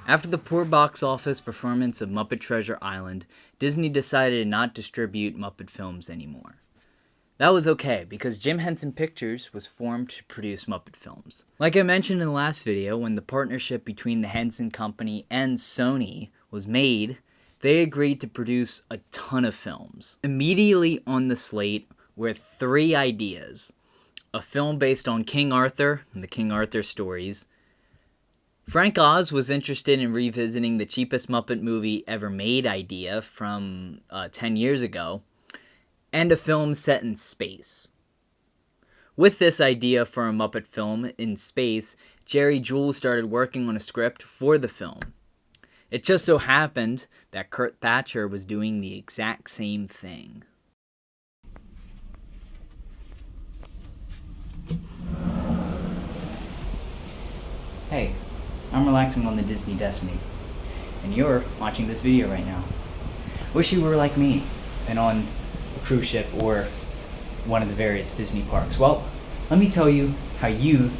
After the poor box office performance of Muppet Treasure Island, Disney decided to not distribute Muppet films anymore. That was okay, because Jim Henson Pictures was formed to produce Muppet films. Like I mentioned in the last video, when the partnership between the Henson Company and Sony was made, they agreed to produce a ton of films. Immediately on the slate were 3 ideas: a film based on King Arthur and the King Arthur stories. Frank Oz was interested in revisiting the cheapest Muppet movie ever made idea from 10 years ago, and a film set in space. With this idea for a Muppet film in space, Jerry Jewell started working on a script for the film. It just so happened that Kurt Thatcher was doing the exact same thing. Hey, I'm relaxing on the Disney Destiny, and you're watching this video right now. Wish you were like me and on a cruise ship or one of the various Disney parks. Well, let me tell you how you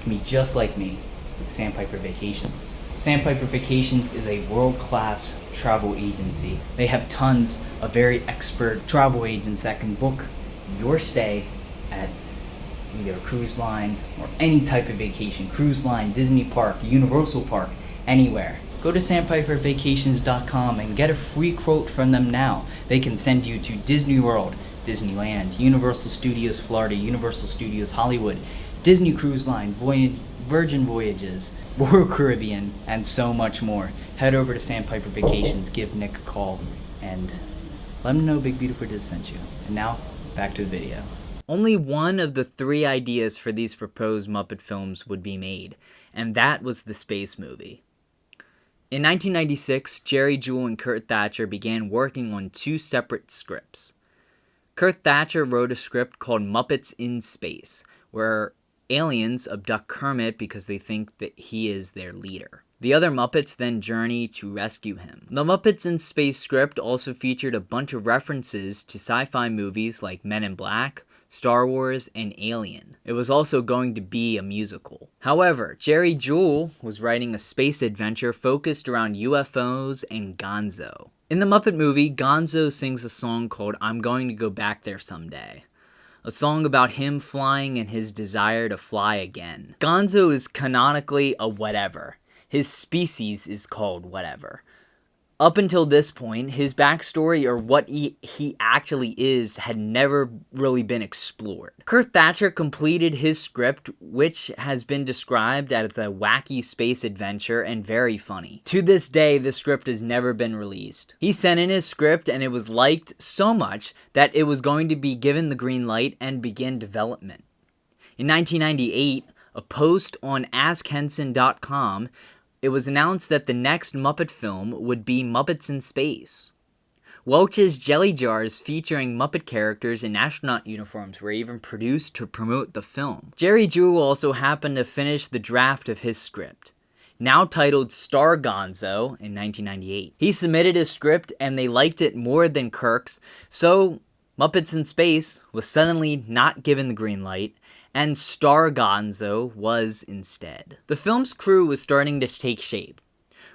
can be just like me with Sandpiper Vacations. Sandpiper Vacations is a world-class travel agency. They have tons of very expert travel agents that can book your stay at either a cruise line or any type of vacation. Cruise line, Disney park, Universal park, anywhere. Go to sandpipervacations.com and get a free quote from them now. They can send you to Disney World, Disneyland, Universal Studios Florida, Universal Studios Hollywood, Disney Cruise Line, Virgin Voyages, Royal Caribbean, and so much more. Head over to Sandpiper Vacations, give Nick a call, and let him know Big Beautiful Diz sent you. And now, back to the video. Only one of the 3 ideas for these proposed Muppet films would be made, and that was the space movie. In 1996, Jerry Jewell and Kurt Thatcher began working on 2 separate scripts. Kurt Thatcher wrote a script called Muppets in Space, where aliens abduct Kermit because they think that he is their leader. The other Muppets then journey to rescue him. The Muppets in Space script also featured a bunch of references to sci-fi movies like Men in Black, Star Wars, and Alien. It was also going to be a musical. However, Jerry Jewell was writing a space adventure focused around UFOs and Gonzo. In the Muppet movie, Gonzo sings a song called I'm Going to Go Back There Someday, a song about him flying and his desire to fly again. Gonzo is canonically a whatever. His species is called whatever. Up until this point, his backstory or what he actually is had never really been explored. Kurt Thatcher completed his script, which has been described as a wacky space adventure and very funny. To this day, the script has never been released. He sent in his script and it was liked so much that it was going to be given the green light and begin development. In 1998, a post on AskHenson.com, it was announced that the next Muppet film would be Muppets in Space. Welch's Jelly Jars featuring Muppet characters in astronaut uniforms were even produced to promote the film. Jerry Jewell also happened to finish the draft of his script, now titled Star Gonzo, in 1998. He submitted his script and they liked it more than Kirk's, so Muppets in Space was suddenly not given the green light, and Star Gonzo was instead. The film's crew was starting to take shape.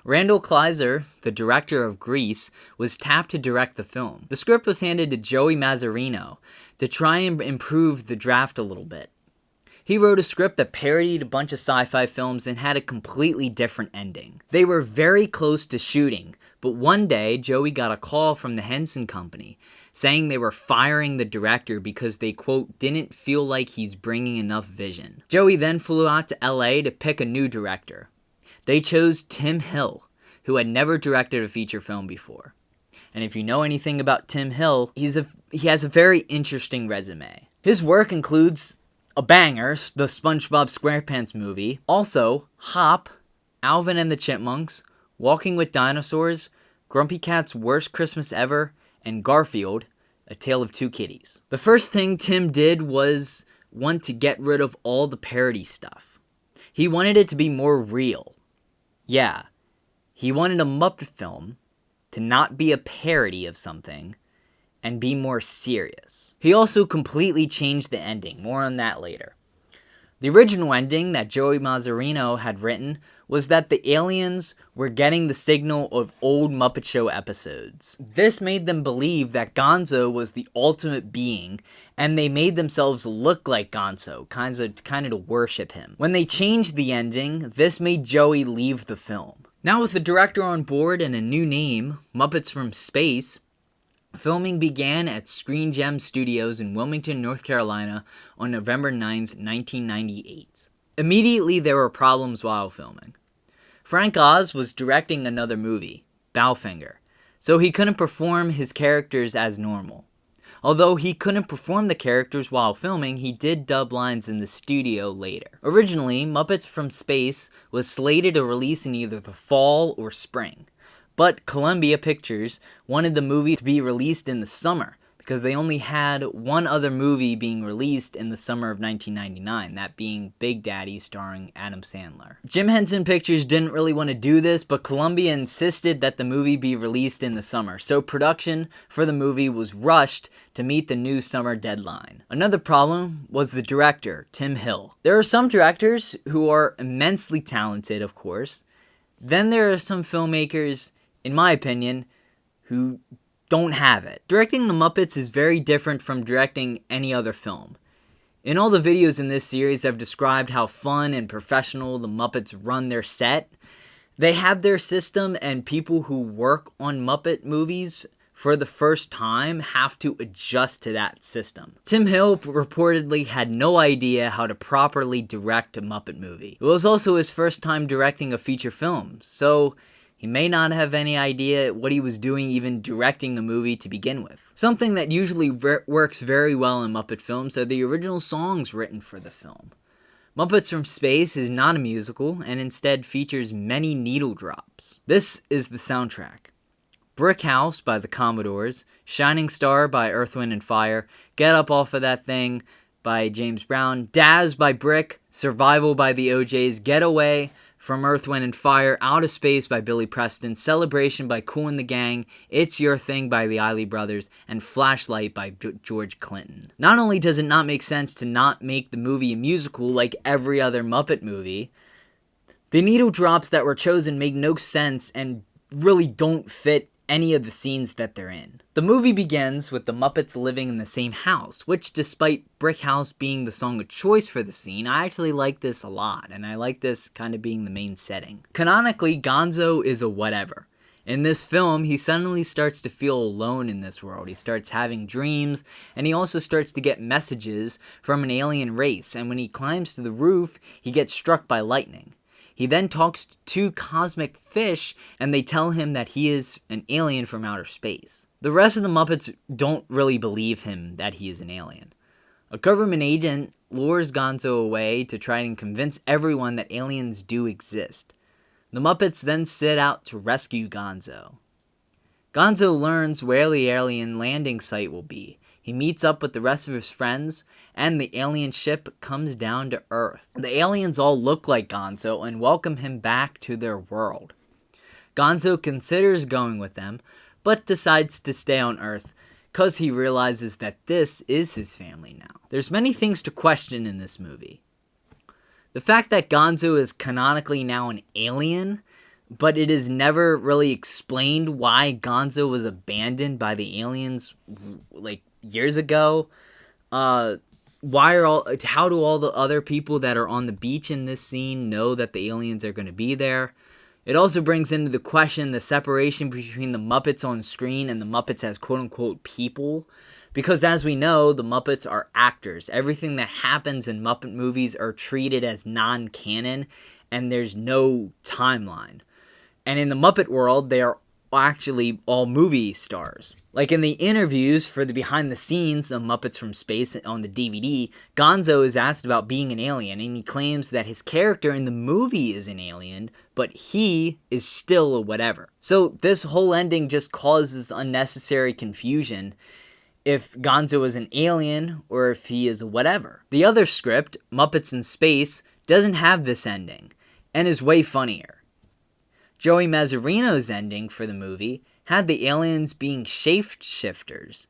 Randall Kleiser, the director of Grease, was tapped to direct the film. The script was handed to Joey Mazzarino to try and improve the draft a little bit. He wrote a script that parodied a bunch of sci-fi films and had a completely different ending. They were very close to shooting, but one day Joey got a call from the Henson Company saying they were firing the director because they, quote, didn't feel like he's bringing enough vision. Joey then flew out to LA to pick a new director. They chose Tim Hill, who had never directed a feature film before. And if you know anything about Tim Hill, he has a very interesting resume. His work includes a banger, the SpongeBob SquarePants movie, also Hop, Alvin and the Chipmunks, Walking with Dinosaurs, Grumpy Cat's Worst Christmas Ever, and Garfield, A Tale of Two Kitties. The first thing Tim did was want to get rid of all the parody stuff. He wanted it to be more real. Yeah, he wanted a Muppet film to not be a parody of something and be more serious. He also completely changed the ending, more on that later. The original ending that Joey Mazzarino had written was that the aliens were getting the signal of old Muppet Show episodes. This made them believe that Gonzo was the ultimate being, and they made themselves look like Gonzo, kind of to worship him. When they changed the ending, this made Joey leave the film. Now with the director on board and a new name, Muppets from Space, filming began at Screen Gem Studios in Wilmington, North Carolina on November 9th, 1998. Immediately there were problems while filming. Frank Oz was directing another movie, Bowfinger, so he couldn't perform his characters as normal. Although he couldn't perform the characters while filming, he did dub lines in the studio later. Originally, Muppets from Space was slated to release in either the fall or spring. But Columbia Pictures wanted the movie to be released in the summer because they only had one other movie being released in the summer of 1999, that being Big Daddy starring Adam Sandler. Jim Henson Pictures didn't really want to do this, but Columbia insisted that the movie be released in the summer, so production for the movie was rushed to meet the new summer deadline. Another problem was the director, Tim Hill. There are some directors who are immensely talented, of course. Then there are some filmmakers, in my opinion, who don't have it. Directing the Muppets is very different from directing any other film. In all the videos in this series, I've described how fun and professional the Muppets run their set. They have their system, and people who work on Muppet movies for the first time have to adjust to that system. Tim Hill reportedly had no idea how to properly direct a Muppet movie. It was also his first time directing a feature film, so he may not have any idea what he was doing even directing the movie to begin with. Something that usually works very well in Muppet films are the original songs written for the film. Muppets from Space is not a musical and instead features many needle drops. This is the soundtrack. Brick House by the Commodores, Shining Star by Earth, Wind & Fire, Get Up Off of That Thing by James Brown, Daz by Brick, Survival by the OJs, Get Away from Earth, Wind & Fire, Out of Space by Billy Preston, Celebration by Kool and the Gang, It's Your Thing by the Isley Brothers, and Flashlight by George Clinton. Not only does it not make sense to not make the movie a musical like every other Muppet movie, the needle drops that were chosen make no sense and really don't fit any of the scenes that they're in. The movie begins with the Muppets living in the same house, which despite Brick House being the song of choice for the scene, I actually like this a lot, and I like this kind of being the main setting. Canonically, Gonzo is a whatever. In this film, he suddenly starts to feel alone in this world. He starts having dreams, and he also starts to get messages from an alien race, and when he climbs to the roof, he gets struck by lightning. He then talks to two cosmic fish, and they tell him that he is an alien from outer space. The rest of the Muppets don't really believe him that he is an alien. A government agent lures Gonzo away to try and convince everyone that aliens do exist. The Muppets then set out to rescue Gonzo. Gonzo learns where the alien landing site will be. He meets up with the rest of his friends, and the alien ship comes down to Earth. The aliens all look like Gonzo and welcome him back to their world. Gonzo considers going with them, but decides to stay on Earth because he realizes that this is his family now. There's many things to question in this movie. The fact that Gonzo is canonically now an alien, but it is never really explained why Gonzo was abandoned by the aliens, years ago. How do all the other people that are on the beach in this scene know that the aliens are going to be there? It also brings into the question the separation between the Muppets on screen and the Muppets as quote-unquote people. Because as we know, the Muppets are actors. Everything that happens in Muppet movies are treated as non-canon, and there's no timeline. And in the Muppet world, they are actually all movie stars. Like in the interviews for the behind the scenes of Muppets from Space on the DVD, Gonzo is asked about being an alien, and he claims that his character in the movie is an alien, but he is still a whatever. So this whole ending just causes unnecessary confusion if Gonzo is an alien or if he is a whatever. The other script, Muppets in Space, doesn't have this ending, and is way funnier. Joey Mazzarino's ending for the movie had the aliens being shapeshifters,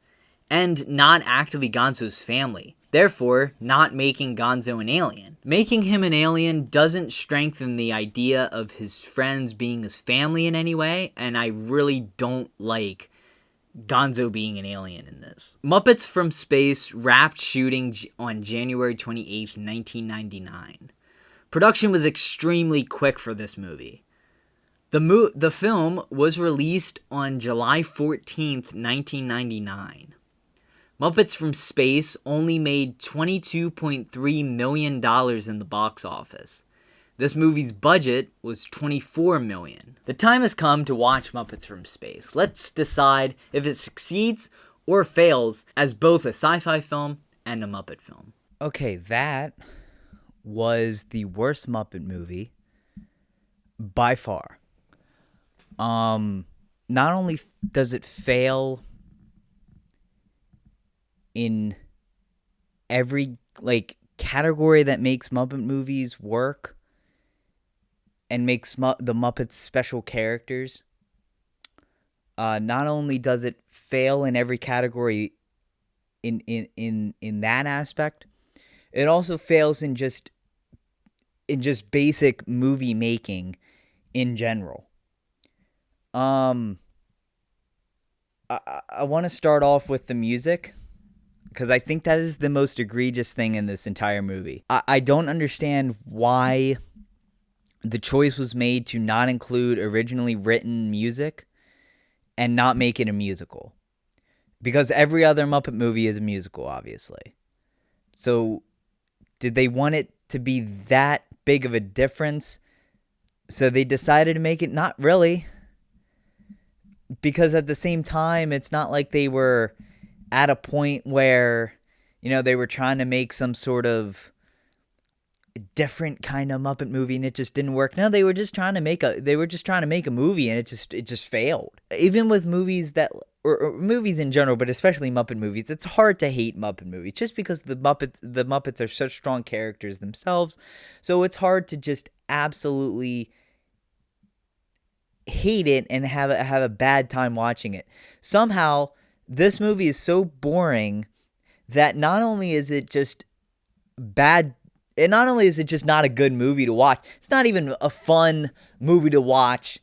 and not actively Gonzo's family, therefore not making Gonzo an alien. Making him an alien doesn't strengthen the idea of his friends being his family in any way, and I really don't like Gonzo being an alien in this. Muppets from Space wrapped shooting on January 28th, 1999. Production was extremely quick for this movie. The film was released on July 14th, 1999. Muppets from Space only made $22.3 million in the box office. This movie's budget was $24 million. The time has come to watch Muppets from Space. Let's decide if it succeeds or fails as both a sci-fi film and a Muppet film. Okay, that was the worst Muppet movie by far. Not only does it fail in every category that makes Muppet movies work and makes the Muppets special characters, not only does it fail in every category in that aspect, it also fails in just basic movie making in general. I want to start off with the music, because I think that is the most egregious thing in this entire movie. I don't understand why the choice was made to not include originally written music and not make it a musical. Because every other Muppet movie is a musical, obviously. So, did they want it to be that big of a difference? So they decided to make it not really. Because at the same time, it's not like they were at a point where, they were trying to make some sort of different kind of Muppet movie and it just didn't work. No, they were just trying to make a movie and it just failed. Even with movies or movies in general, but especially Muppet movies, it's hard to hate Muppet movies just because the Muppets are such strong characters themselves. So it's hard to just absolutely hate it and have a bad time watching it. Somehow, this movie is so boring that not only is it just bad, and not only is it just not a good movie to watch, it's not even a fun movie to watch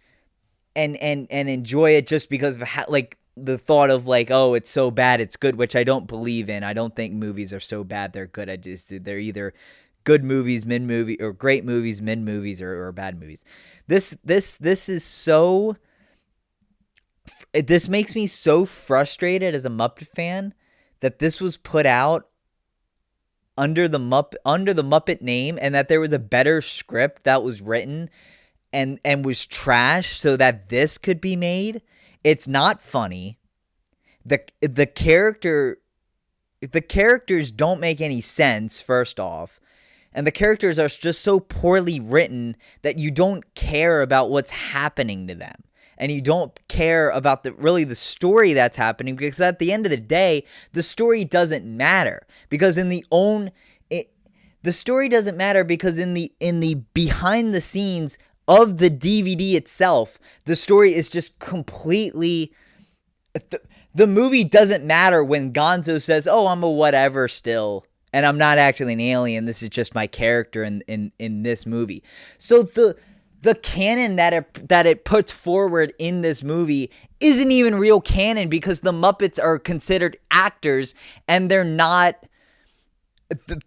and enjoy it just because of the thought of oh, it's so bad it's good, which I don't believe in. I don't think movies are so bad they're good. They're either good movies, mid-movie, or great movies, mid-movies, or bad movies. This is so... This makes me so frustrated as a Muppet fan that this was put out under the Muppet name, and that there was a better script that was written and was trash so that this could be made. It's not funny. The characters don't make any sense, first off. And the characters are just so poorly written that you don't care about what's happening to them. And you don't care about the story that's happening, because at the end of the day, the story doesn't matter. Because the story doesn't matter because in the behind the scenes of the DVD itself, the story is just completely... The movie doesn't matter when Gonzo says, "Oh, I'm a whatever still, and I'm not actually an alien. This is just my character in this movie." So the canon that it puts forward in this movie isn't even real canon, because the Muppets are considered actors and they're not...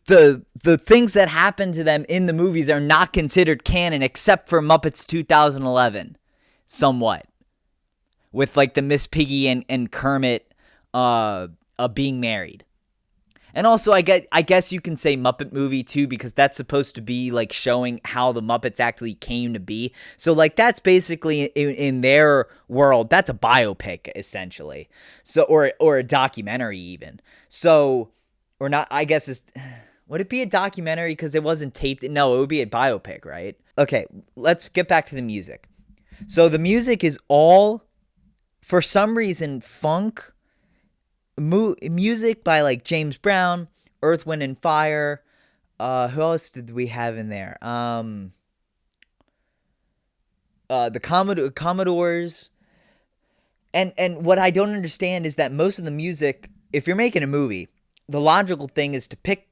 The things that happen to them in the movies are not considered canon, except for Muppets 2011, somewhat. With the Miss Piggy and Kermit being married. And also, I guess you can say Muppet movie too, because that's supposed to be showing how the Muppets actually came to be. So that's basically in their world, that's a biopic essentially. So or a documentary even. So, or not, I guess would it be a documentary because it wasn't taped? No, it would be a biopic, right? Okay, let's get back to the music. So the music is all, for some reason, funk music by James Brown, Earth, Wind and Fire. Who else did we have in there? The Commodores. And what I don't understand is that most of the music if you're making a movie, the logical thing is to pick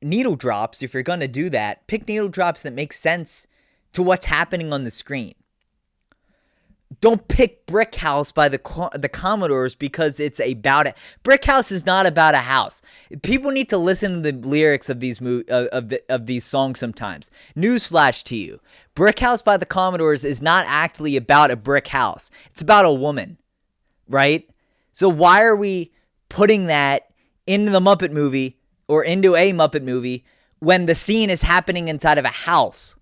needle drops. If you're going to do that, pick needle drops that make sense to what's happening on the screen. Don't pick Brick House by the Commodores because it's about it. Brick House is not about a house. People need to listen to the lyrics of these of these songs sometimes. Newsflash to you: Brick House by the Commodores is not actually about a brick house. It's about a woman, right? So why are we putting that into the Muppet movie or into a Muppet movie when the scene is happening inside of a house?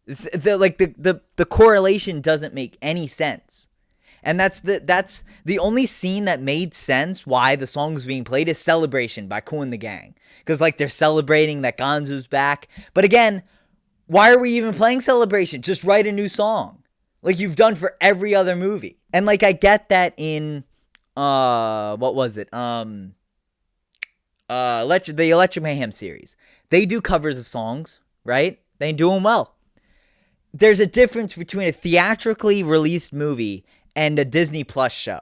The correlation doesn't make any sense. And that's the only scene that made sense why the song was being played is Celebration by Kool and the Gang. Because, like, they're celebrating that Gonzo's back. But again, why are we even playing Celebration? Just write a new song. Like you've done for every other movie. And, like, I get that in, what was it? The Electric Mayhem series. They do covers of songs, right? They do them well. There's a difference between a theatrically released movie and a Disney Plus show.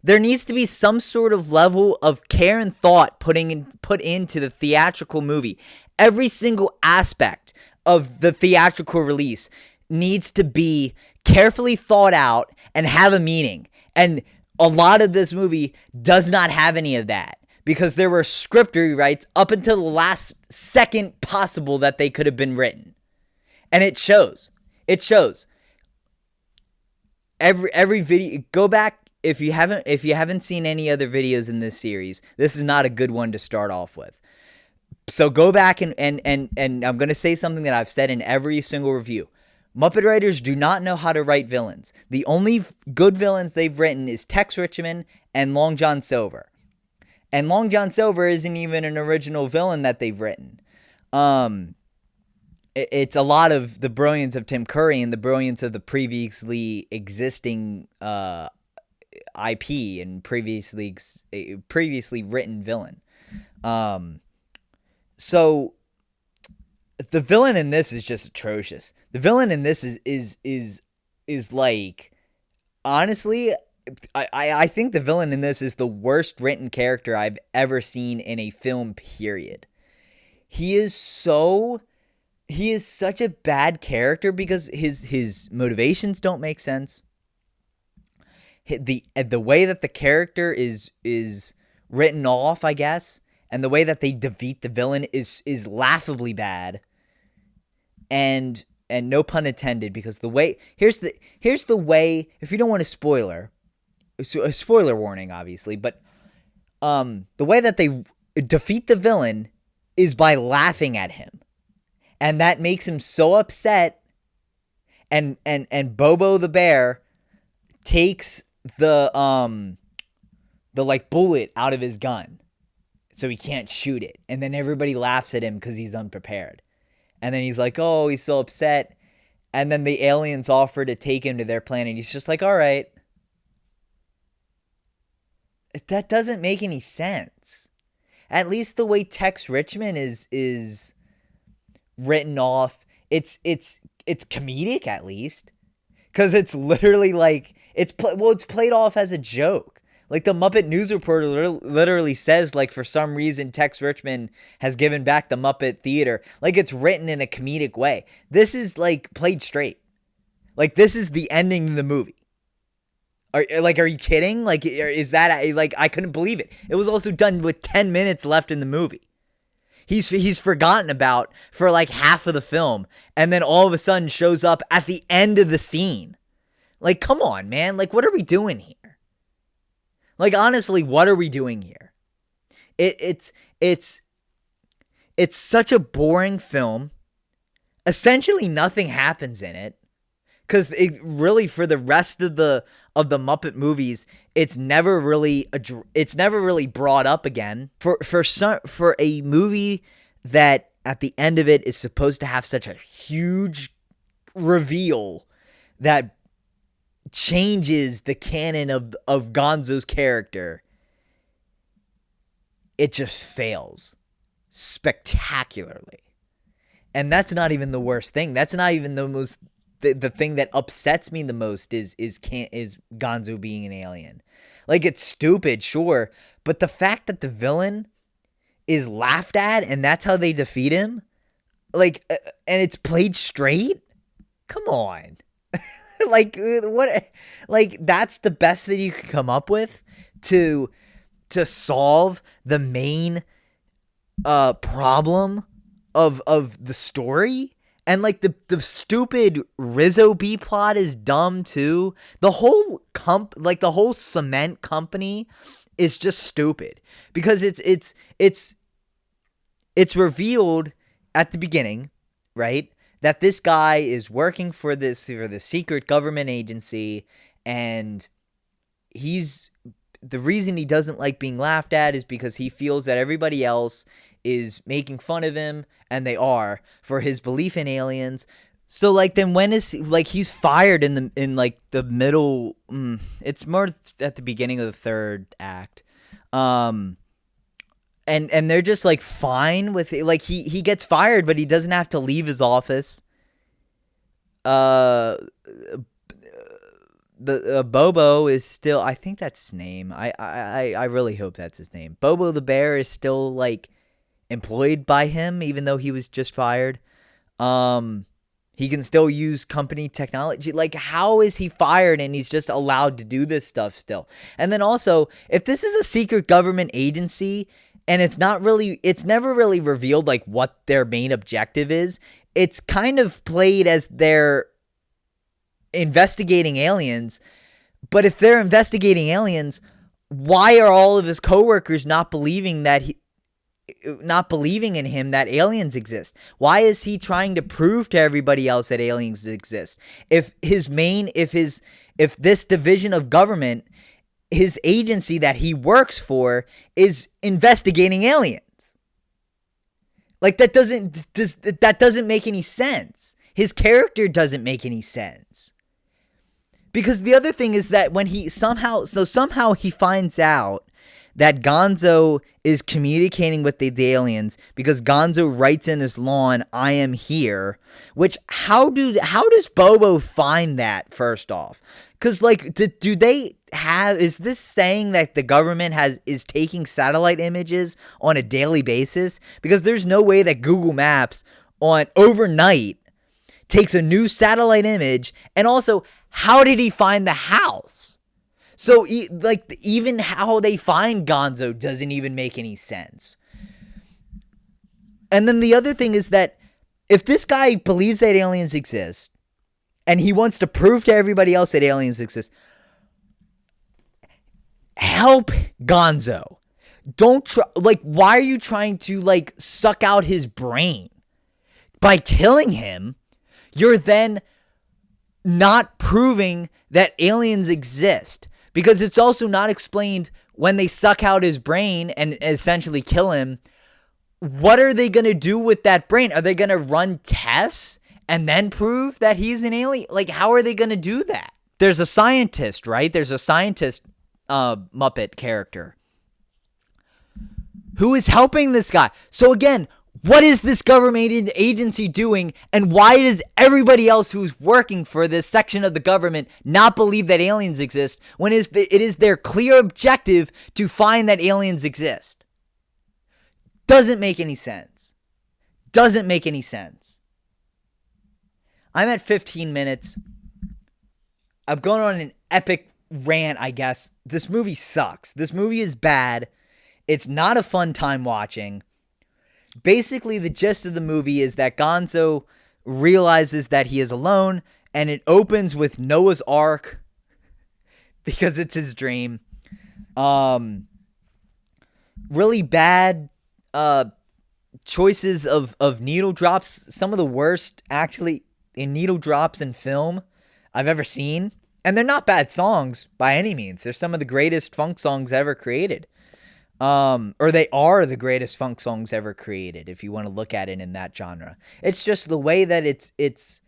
There needs to be some sort of level of care and thought put into the theatrical movie. Every single aspect of the theatrical release needs to be carefully thought out and have a meaning. And a lot of this movie does not have any of that because there were script rewrites up until the last second possible that they could have been written. And it shows. It shows. Every video, go back if you haven't seen any other videos in this series. This is not a good one to start off with. So go back and I'm going to say something that I've said in every single review. Muppet writers do not know how to write villains. The only good villains they've written is Tex Richmond and Long John Silver. And Long John Silver isn't even an original villain that they've written. It's a lot of the brilliance of Tim Curry and the brilliance of the previously existing IP and previously written villain. So the villain in this is just atrocious. The villain in this is like, honestly, I think the villain in this is the worst written character I've ever seen in a film, period. He is such a bad character because his motivations don't make sense. The way that the character is written off, I guess, and the way that they defeat the villain is laughably bad. And no pun intended, because the way here's the way, if you don't want a spoiler warning obviously, but the way that they defeat the villain is by laughing at him. And that makes him so upset, and Bobo the bear takes the like bullet out of his gun so he can't shoot it. And then everybody laughs at him because he's unprepared. And then he's like, oh, he's so upset. And then the aliens offer to take him to their planet. He's just like, all right. That doesn't make any sense. At least the way Tex Richmond is written off, it's comedic at least, because it's literally like it's played off as a joke. Like the Muppet News Reporter literally says, like, for some reason Tex Richmond has given back the Muppet Theater. Like, it's written in a comedic way. This is like played straight. Like, this is the ending of the movie. Are you kidding? Like, is that, like, I couldn't believe it. It was also done with 10 minutes left in the movie. He's forgotten about for like half of the film, and then all of a sudden shows up at the end of the scene. Like, come on, man. Like, what are we doing here? Like, honestly, what are we doing here? It's such a boring film. Essentially, nothing happens in it, because it really, for the rest of the Muppet movies, it's never really brought up again. For a movie that at the end of it is supposed to have such a huge reveal that changes the canon of Gonzo's character, it just fails spectacularly. And that's not even the worst thing. That's not even the thing that upsets me the most is Gonzo being an alien. Like, it's stupid, sure, but the fact that the villain is laughed at and that's how they defeat him, like, and it's played straight? Come on. Like, what? Like, that's the best that you could come up with to solve the main problem of the story? And like the stupid Rizzo B plot is dumb too. The whole the whole cement company is just stupid because it's revealed at the beginning, right, that this guy is working for the secret government agency, and the reason he doesn't like being laughed at is because he feels that everybody else is making fun of him, and they are, for his belief in aliens. So like, then when is like he's fired in the middle? It's more at the beginning of the third act, and they're just like fine with it. Like he gets fired, but he doesn't have to leave his office. The Bobo is still, I think that's his name. I really hope that's his name. Bobo the bear is still like employed by him, even though he was just fired. He can still use company technology. Like, how is he fired and he's just allowed to do this stuff still? And then also, if this is a secret government agency and it's never really revealed like what their main objective is, it's kind of played as they're investigating aliens. But if they're investigating aliens, why are all of his coworkers not believing in him that aliens exist? Why is he trying to prove to everybody else that aliens exist? If this division of government, his agency that he works for, is investigating aliens, like that doesn't make any sense. His character doesn't make any sense. Because the other thing is that when he somehow he finds out that Gonzo is communicating with the aliens, because Gonzo writes in his lawn, "I am here," which how does Bobo find that, first off? Because like, do they have, is this saying that the government is taking satellite images on a daily basis? Because there's no way that Google Maps on overnight takes a new satellite image. And also, how did he find the house? So, like, even how they find Gonzo doesn't even make any sense. And then the other thing is that if this guy believes that aliens exist, and he wants to prove to everybody else that aliens exist, help Gonzo. Don't try, like, why are you trying to, like, suck out his brain? By killing him, you're then not proving that aliens exist. Because it's also not explained when they suck out his brain and essentially kill him. What are they going to do with that brain? Are they going to run tests and then prove that he's an alien? Like, how are they going to do that? There's a scientist, right? There's a scientist Muppet character who is helping this guy. So again, what is this government agency doing, and why does everybody else who's working for this section of the government not believe that aliens exist when it is their clear objective to find that aliens exist? Doesn't make any sense. Doesn't make any sense. I'm at 15 minutes. I'm going on an epic rant, I guess. This movie sucks. This movie is bad. It's not a fun time watching. Basically, the gist of the movie is that Gonzo realizes that he is alone, and it opens with Noah's Ark because it's his dream. Really bad choices of needle drops. Some of the worst, actually, in needle drops in film I've ever seen. And they're not bad songs by any means. They're some of the greatest funk songs ever created. Or they are the greatest funk songs ever created, if you want to look at it in that genre. It's just the way that it's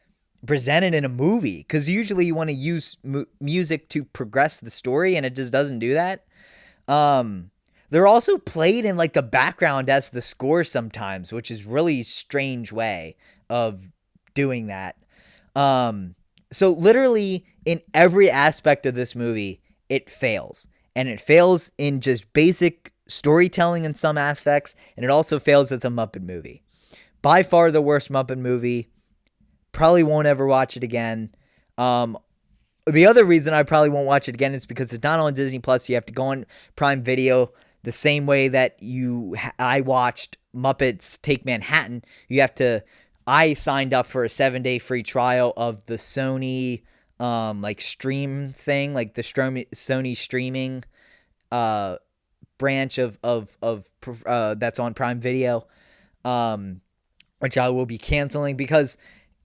presented in a movie, because usually you want to use music to progress the story, and it just doesn't do that. They're also played in like the background as the score sometimes, which is really strange way of doing that. So literally in every aspect of this movie, it fails. and it fails in just basic storytelling in some aspects, and it also fails as a Muppet movie. By far the worst Muppet movie. Probably won't ever watch it again. The other reason I probably won't watch it again is because it's not on Disney Plus. You have to go on Prime Video the same way that I watched Muppets Take Manhattan. I signed up for a 7-day free trial of the Sony like stream thing, like the Sony streaming branch of that's on Prime Video, which I will be canceling because,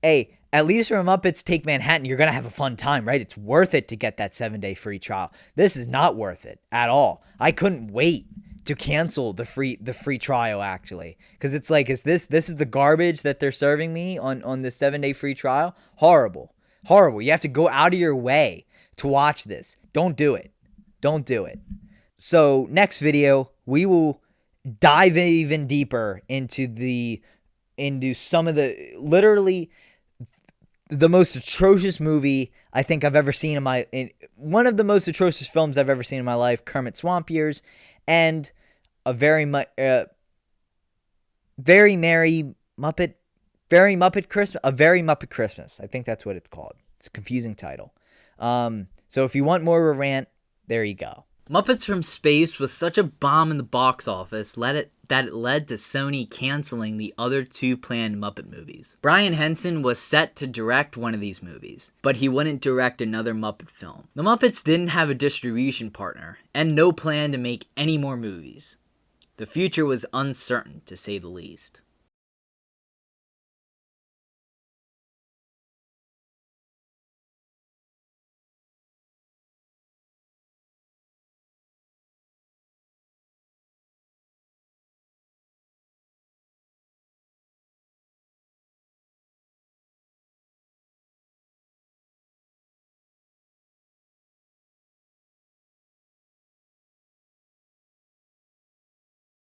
hey, at least for Muppets Take Manhattan, you're going to have a fun time, right? It's worth it to get that 7-day free trial. This is not worth it at all. I couldn't wait to cancel the free trial, actually, because it's like, this is the garbage that they're serving me on the 7-day free trial? Horrible. You have to go out of your way to watch this. Don't do it. So next video, we will dive even deeper into some of literally the most atrocious movie I think I've ever seen one of the most atrocious films I've ever seen in my life, Kermit Swamp Years, and a very Muppet Christmas. I think that's what it's called. It's a confusing title. So if you want more of a rant, there you go. Muppets from Space was such a bomb in the box office that it led to Sony canceling the other 2 planned Muppet movies. Brian Henson was set to direct one of these movies, but he wouldn't direct another Muppet film. The Muppets didn't have a distribution partner, and no plan to make any more movies. The future was uncertain, to say the least.